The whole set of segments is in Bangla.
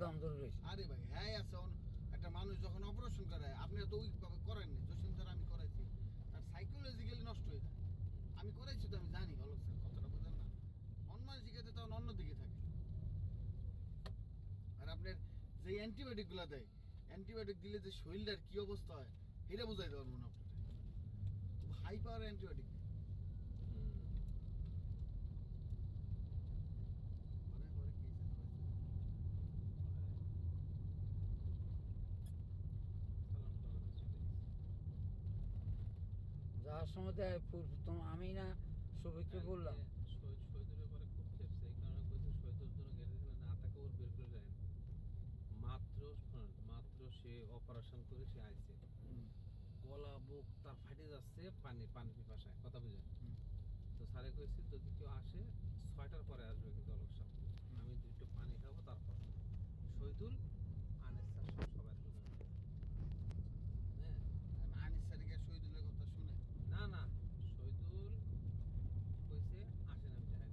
দম ধরে রয়েছে। আরে ভাই হ্যাঁ আছে একটা মানুষ যখন অপারেশন করে আপনি তো ওইভাবে করেননি, জসিম স্যার আমি করাইছি, তার সাইকোলজিক্যালি নষ্ট হয়ে যায়। আমি করাইছি তো আমি জানি অলোক স্যার কতটা বোঝেন না, মন মানসিকতা তখন অন্যদিকে থাকে। আর আপনার যে অ্যান্টিবায়োটিক গুলা দেয়, অ্যান্টিবায়োটিক দিলে যে শরীরটার কি অবস্থা হয় এটা বোঝাই দেওয়ার মনে আপনার খুব হাই পাওয়ার অ্যান্টিবায়োটিক। যাওয়ার সময় আমি না সবিককে বললাম শহীদের পরে খুব চেপছে, এই কারণে কইছে শহীদের জন্য গেলে না তাকে ওর বের করে যায় মাত্র সে অপারেশন করে সে আইছে, গলা বুক তার ফাটে যাচ্ছে, পানি পিপাসায়, কথা বুঝেন। তো স্যারে কইছে যদি কেউ আসে 6টার পরে আসবে কিন্তু অলোক সাহেব, আমি একটু পানি খাবো তারপর। শহীদুল আনিস স্যার সবাই হ্যাঁ আনিস স্যারকে শহীদুলের কথা শুনে না শহীদুল কইছে আসেন আমি যাই।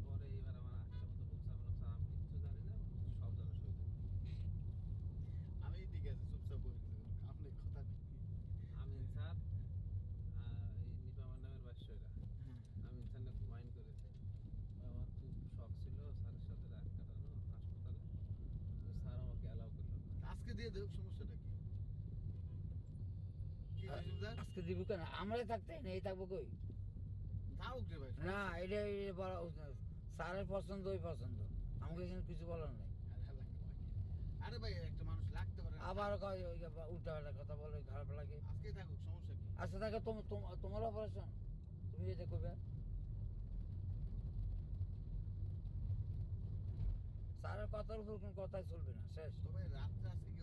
পরে এবার আমার আচ্ছা মতো বলছে আমি বললাম, স্যার আমি কিচ্ছু জানি না, সব জানা শহীদুল। আমি ঠিক আছে চুপচাপ বলে আপনি কথা আমিন স্যার এই নিপামার নামের বাস্যরা আমিন স্যার না খুব মাইন্ড করেছে, আমার খুব শখ ছিল স্যারের সাথে রাত কাটানো হাসপাতালে, স্যার আমাকে অ্যালাউ করলো না। আজকে দিয়ে দেব, সমস্যাটা কি? কি জসিম স্যার? আজকে দিব কেন? আমরাই থাকতে নেই থাকবো কই? থাকুক রে ভাই। না এটা বলা স্যারের পছন্দ ওই পছন্দ, আমাকে কিন্তু কিছু বলার নাই। আরে ভাই একটা মানুষ লাগতে পারে। আবার উল্টা পাল্টা কথা বলে খারাপ লাগে। আজকে থাকুক, সমস্যা কি? আচ্ছা থাকে তোমার অপারেশন, তুমি যেটা করবে। স্যারের কথার উপর কোনো কথাই চলবে না, শেষ। তবে রাত্রে আজকে কি